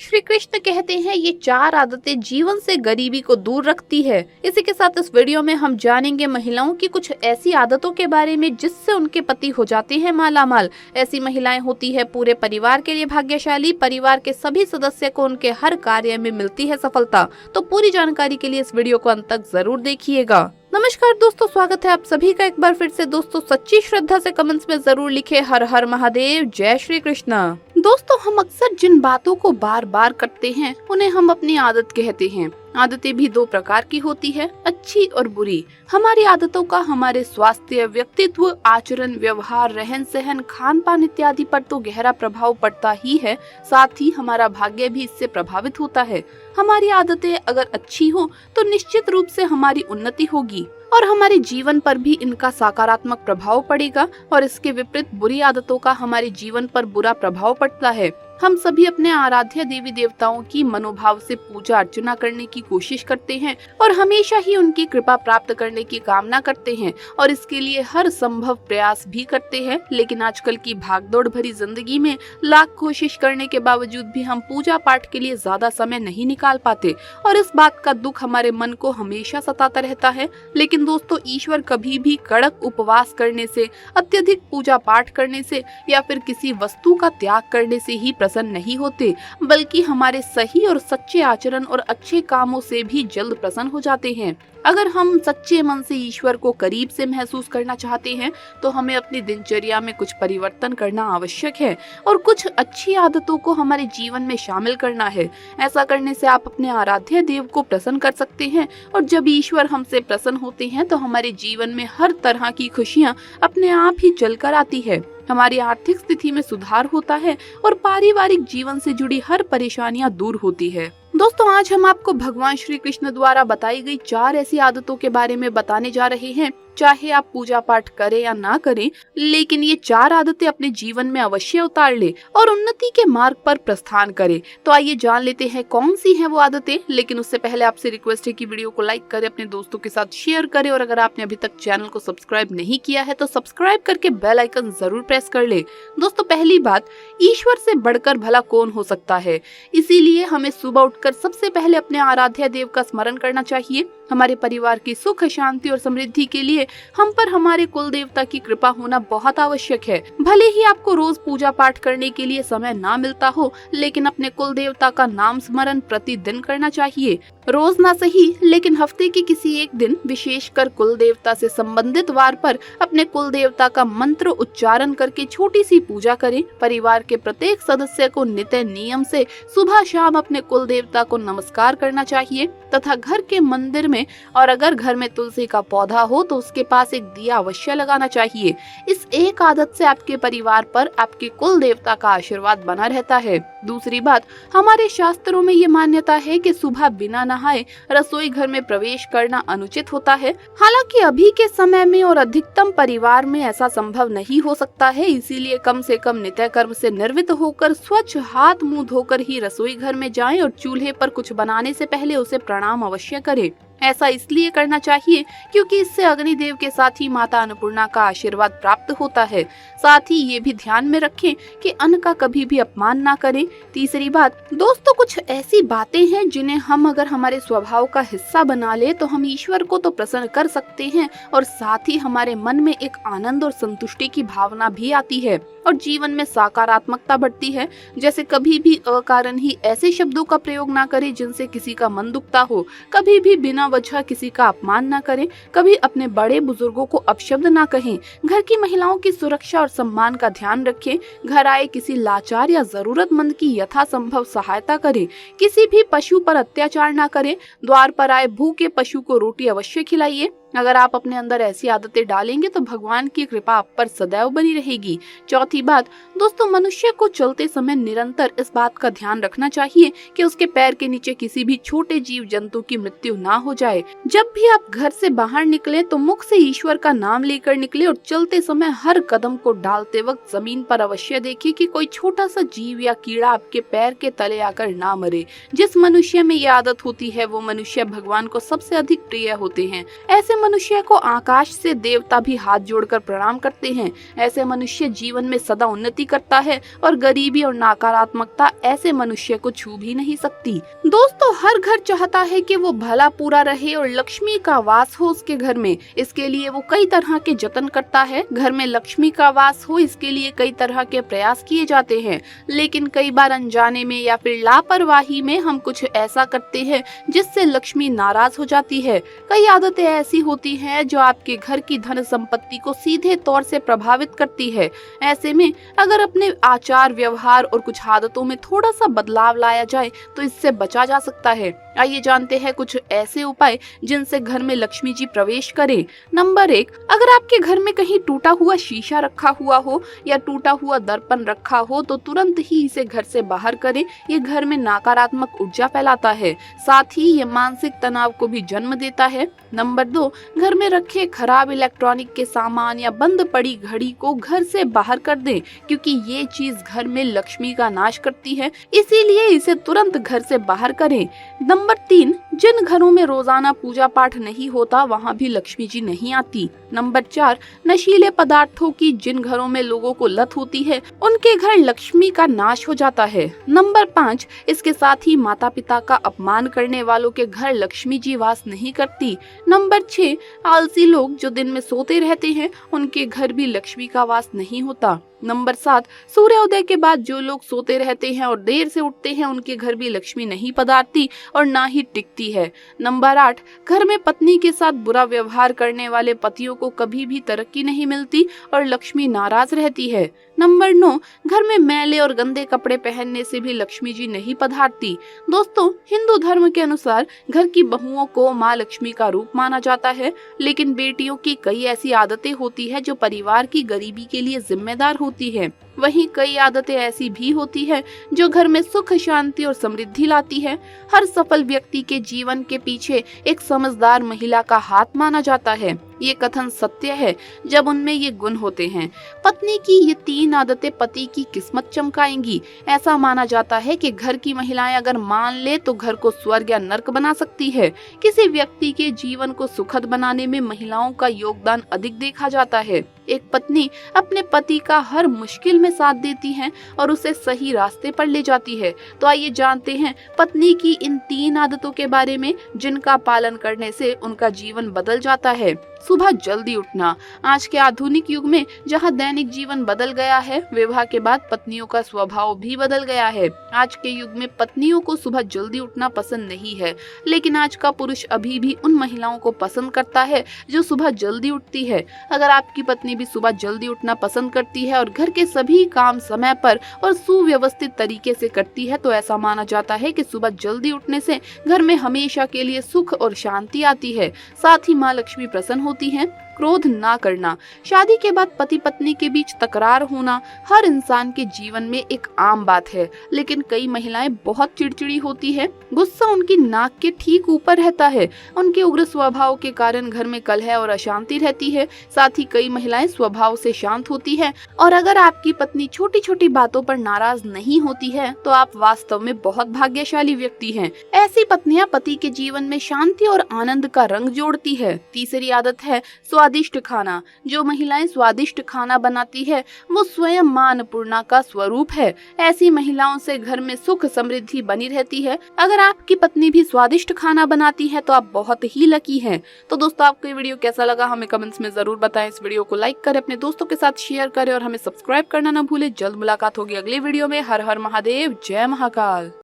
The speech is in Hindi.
श्री कृष्ण कहते हैं ये 4 आदतें जीवन से गरीबी को दूर रखती है। इसी के साथ इस वीडियो में हम जानेंगे महिलाओं की कुछ ऐसी आदतों के बारे में जिससे उनके पति हो जाते हैं मालामाल। ऐसी महिलाएं होती है पूरे परिवार के लिए भाग्यशाली, परिवार के सभी सदस्य को उनके हर कार्य में मिलती है सफलता। तो पूरी जानकारी के लिए इस वीडियो को अंत तक जरूर देखिएगा। नमस्कार दोस्तों, स्वागत है आप सभी का एक बार फिर से। दोस्तों सच्ची श्रद्धा से कमेंट्स में जरूर लिखे हर हर महादेव, जय श्री कृष्ण। दोस्तों हम अक्सर जिन बातों को बार बार करते हैं उन्हें हम अपनी आदत कहते हैं। आदतें भी 2 प्रकार की होती है, अच्छी और बुरी। हमारी आदतों का हमारे स्वास्थ्य, व्यक्तित्व, आचरण, व्यवहार, रहन सहन, खान पान इत्यादि पर तो गहरा प्रभाव पड़ता ही है, साथ ही हमारा भाग्य भी इससे प्रभावित होता है। हमारी आदतें अगर अच्छी हो तो निश्चित रूप से हमारी उन्नति होगी और हमारे जीवन पर भी इनका सकारात्मक प्रभाव पड़ेगा, और इसके विपरीत बुरी आदतों का हमारे जीवन पर बुरा प्रभाव पड़ता है। हम सभी अपने आराध्य देवी देवताओं की मनोभाव से पूजा अर्चना करने की कोशिश करते हैं और हमेशा ही उनकी कृपा प्राप्त करने की कामना करते हैं और इसके लिए हर संभव प्रयास भी करते हैं। लेकिन आजकल की भागदौड़ भरी जिंदगी में लाख कोशिश करने के बावजूद भी हम पूजा पाठ के लिए ज्यादा समय नहीं निकाल पाते और इस बात का दुख हमारे मन को हमेशा सताता रहता है। लेकिन दोस्तों ईश्वर कभी भी कड़क उपवास करने से, अत्यधिक पूजा पाठ करने से या फिर किसी वस्तु का त्याग करने से ही प्रसन्न नहीं होते, बल्कि हमारे सही और सच्चे आचरण और अच्छे कामों से भी जल्द प्रसन्न हो जाते हैं। अगर हम सच्चे मन से ईश्वर को करीब से महसूस करना चाहते हैं तो हमें अपनी दिनचर्या में कुछ परिवर्तन करना आवश्यक है और कुछ अच्छी आदतों को हमारे जीवन में शामिल करना है। ऐसा करने से आप अपने आराध्य देव को प्रसन्न कर सकते हैं और जब ईश्वर हमसे प्रसन्न होते हैं तो हमारे जीवन में हर तरह की खुशियां अपने आप ही चलकर आती है। हमारी आर्थिक स्थिति में सुधार होता है और पारिवारिक जीवन से जुड़ी हर परेशानियां दूर होती है। दोस्तों आज हम आपको भगवान श्री कृष्ण द्वारा बताई गई 4 ऐसी आदतों के बारे में बताने जा रहे हैं। चाहे आप पूजा पाठ करें या ना करें, लेकिन ये 4 आदतें अपने जीवन में अवश्य उतार ले और उन्नति के मार्ग पर प्रस्थान करें। तो आइए जान लेते हैं कौन सी हैं वो आदतें। लेकिन उससे पहले आपसे रिक्वेस्ट है कि वीडियो को लाइक करें, अपने दोस्तों के साथ शेयर करें और अगर आपने अभी तक चैनल को सब्सक्राइब नहीं किया है तो सब्सक्राइब करके बेल आइकन जरूर प्रेस कर ले। दोस्तों पहली बात, ईश्वर से बढ़कर भला कौन हो सकता है, इसीलिए हमें सुबह उठकर सबसे पहले अपने आराध्य देव का स्मरण करना चाहिए। हमारे परिवार की सुख, शांति और समृद्धि के लिए हम पर हमारे कुल देवता की कृपा होना बहुत आवश्यक है। भले ही आपको रोज पूजा पाठ करने के लिए समय ना मिलता हो, लेकिन अपने कुल देवता का नाम स्मरण प्रतिदिन करना चाहिए। रोज ना सही, लेकिन हफ्ते के किसी एक दिन विशेषकर कुल देवता से संबंधित वार पर अपने कुल देवता का मंत्र उच्चारण करके छोटी सी पूजा करें। परिवार के प्रत्येक सदस्य को नित्य नियम से सुबह शाम अपने कुल देवता को नमस्कार करना चाहिए तथा घर के मंदिर में और अगर घर में तुलसी का पौधा हो तो उसके पास एक दिया अवश्य लगाना चाहिए। इस एक आदत से आपके परिवार पर आपके कुल देवता का आशीर्वाद बना रहता है। दूसरी बात, हमारे शास्त्रों में ये मान्यता है कि सुबह बिना नहाए रसोई घर में प्रवेश करना अनुचित होता है। हालांकि अभी के समय में और अधिकतम परिवार में ऐसा संभव नहीं हो सकता है, इसीलिए कम से कम नित्य कर्म से निर्वृत्त होकर स्वच्छ हाथ मुंह धोकर ही रसोई घर में जाएं और चूल्हे पर कुछ बनाने से पहले उसे प्रणाम अवश्य करें। ऐसा इसलिए करना चाहिए क्योंकि इससे अग्निदेव के साथ ही माता अन्नपूर्णा का आशीर्वाद प्राप्त होता है। साथ ही ये भी ध्यान में रखें कि अन्न का कभी भी अपमान ना करें। तीसरी बात, दोस्तों कुछ ऐसी बातें हैं जिन्हें हम अगर हमारे स्वभाव का हिस्सा बना ले तो हम ईश्वर को तो प्रसन्न कर सकते हैं और साथ ही हमारे मन में एक आनंद और संतुष्टि की भावना भी आती है और जीवन में सकारात्मकता बढ़ती है। जैसे कभी भी अकारण ही ऐसे शब्दों का प्रयोग ना करें जिनसे किसी का मन दुखता हो, कभी भी बिना वजह किसी का अपमान ना करें, कभी अपने बड़े बुजुर्गों को अपशब्द ना कहें। घर की महिलाओं की सुरक्षा और सम्मान का ध्यान रखें। घर आए किसी लाचार या जरूरतमंद की यथासंभव सहायता करें। किसी भी पशु पर अत्याचार ना करें। द्वार पर आए भूखे पशु को रोटी अवश्य खिलाइए। अगर आप अपने अंदर ऐसी आदतें डालेंगे तो भगवान की कृपा आप पर सदैव बनी रहेगी। चौथी बात, दोस्तों मनुष्य को चलते समय निरंतर इस बात का ध्यान रखना चाहिए कि उसके पैर के नीचे किसी भी छोटे जीव जंतु की मृत्यु ना हो जाए। जब भी आप घर से बाहर निकले तो मुख से ईश्वर का नाम लेकर निकले और चलते समय हर कदम को डालते वक्त जमीन पर अवश्य देखिए कि कोई छोटा सा जीव या कीड़ा आपके पैर के तले आकर ना मरे। जिस मनुष्य में ये आदत होती है वो मनुष्य भगवान को सबसे अधिक प्रिय होते हैं। ऐसे मनुष्य को आकाश से देवता भी हाथ जोड़कर प्रणाम करते हैं। ऐसे मनुष्य जीवन में सदा उन्नति करता है और गरीबी और नकारात्मकता ऐसे मनुष्य को छू भी नहीं सकती। दोस्तों, हर घर चाहता है कि वो भला पूरा रहे और लक्ष्मी का वास हो उसके घर में। इसके लिए वो कई तरह के जतन करता है। घर में लक्ष्मी का वास हो इसके लिए कई तरह के प्रयास किए जाते हैं, लेकिन कई बार अनजाने में या फिर लापरवाही में हम कुछ ऐसा करते हैं जिससे लक्ष्मी नाराज हो जाती है। कई आदतें ऐसी होती हैं जो आपके घर की धन संपत्ति को सीधे तौर से प्रभावित करती है। ऐसे में अगर अपने आचार व्यवहार और कुछ आदतों में थोड़ा सा बदलाव लाया जाए तो इससे बचा जा सकता है। आइए जानते हैं कुछ ऐसे उपाय जिनसे घर में लक्ष्मी जी प्रवेश करें। नंबर 1, अगर आपके घर में कहीं टूटा हुआ शीशा रखा हुआ हो या टूटा हुआ दर्पण रखा हो तो तुरंत ही इसे घर से बाहर करें। ये घर में नकारात्मक ऊर्जा फैलाता है, साथ ही ये मानसिक तनाव को भी जन्म देता है। नंबर 2, घर में रखे खराब इलेक्ट्रॉनिक के सामान या बंद पड़ी घड़ी को घर से बाहर कर दें, क्योंकि ये चीज घर में लक्ष्मी का नाश करती है, इसीलिए इसे तुरंत घर से बाहर करें। नंबर 3, जिन घरों में रोजाना पूजा पाठ नहीं होता वहाँ भी लक्ष्मी जी नहीं आती। नंबर 4, नशीले पदार्थों की जिन घरों में लोगों को लत होती है उनके घर लक्ष्मी का नाश हो जाता है। नंबर 5, इसके साथ ही माता पिता का अपमान करने वालों के घर लक्ष्मी जी वास नहीं करती। नंबर 6, आलसी लोग जो दिन में सोते रहते हैं उनके घर भी लक्ष्मी का वास नहीं होता। नंबर 7, सूर्योदय के बाद जो लोग सोते रहते हैं और देर से उठते हैं उनके घर भी लक्ष्मी नहीं पधारती और ना ही टिकती है। नंबर 8, घर में पत्नी के साथ बुरा व्यवहार करने वाले पतियों को कभी भी तरक्की नहीं मिलती और लक्ष्मी नाराज रहती है। नंबर 9, घर में मैले और गंदे कपड़े पहनने से भी लक्ष्मी जी नहीं पधारती। दोस्तों, हिंदू धर्म के अनुसार घर की बहुओं को माँ लक्ष्मी का रूप माना जाता है, लेकिन बेटियों की कई ऐसी आदतें होती है जो परिवार की गरीबी के लिए जिम्मेदार होती है। वहीं कई आदतें ऐसी भी होती है जो घर में सुख, शांति और समृद्धि लाती है। हर सफल व्यक्ति के जीवन के पीछे एक समझदार महिला का हाथ माना जाता है। ये कथन सत्य है जब उनमें ये गुण होते हैं। पत्नी की ये 3 आदतें पति की किस्मत चमकाएंगी। ऐसा माना जाता है कि घर की महिलाएं अगर मान ले तो घर को स्वर्ग या नर्क बना सकती है। किसी व्यक्ति के जीवन को सुखद बनाने में महिलाओं का योगदान अधिक देखा जाता है। एक पत्नी अपने पति का हर मुश्किल में साथ देती है और उसे सही रास्ते पर ले जाती है। तो आइए जानते हैं पत्नी की इन 3 आदतों के बारे में जिनका पालन करने से उनका जीवन बदल जाता है। सुबह जल्दी उठना। आज के आधुनिक युग में जहां दैनिक जीवन बदल गया है, विवाह के बाद पत्नियों का स्वभाव भी बदल गया है। आज के युग में पत्नियों को सुबह जल्दी उठना पसंद नहीं है, लेकिन आज का पुरुष अभी भी उन महिलाओं को पसंद करता है जो सुबह जल्दी उठती है। अगर आपकी पत्नी भी सुबह जल्दी उठना पसंद करती है और घर के सभी काम समय पर और सुव्यवस्थित तरीके से करती है तो ऐसा माना जाता है कि सुबह जल्दी उठने से घर में हमेशा के लिए सुख और शांति आती है। साथ ही माँ लक्ष्मी प्रसन्न होती हैं। क्रोध ना करना। शादी के बाद पति पत्नी के बीच तकरार होना हर इंसान के जीवन में एक आम बात है, लेकिन कई महिलाएं बहुत चिड़चिड़ी होती है। गुस्सा उनकी नाक के ठीक ऊपर रहता है। उनके उग्र स्वभाव के कारण घर में कलह और अशांति रहती है। साथ ही कई महिलाएं स्वभाव से शांत होती है और अगर आपकी पत्नी छोटी छोटी बातों पर नाराज नहीं होती है तो आप वास्तव में बहुत भाग्यशाली व्यक्ति हैं। ऐसी पत्नियां पति के जीवन में शांति और आनंद का रंग जोड़ती है। तीसरी आदत है स्वादिष्ट खाना। जो महिलाएं स्वादिष्ट खाना बनाती है वो स्वयं मां अन्नपूर्णा का स्वरूप है। ऐसी महिलाओं से घर में सुख समृद्धि बनी रहती है। अगर आपकी पत्नी भी स्वादिष्ट खाना बनाती है तो आप बहुत ही लकी हैं। तो दोस्तों, आपको ये वीडियो कैसा लगा हमें कमेंट्स में जरूर बताएं। इस वीडियो को लाइक करें, अपने दोस्तों के साथ शेयर करें और हमें सब्सक्राइब करना न भूलें। जल्द मुलाकात होगी अगले वीडियो में। हर हर महादेव, जय महाकाल।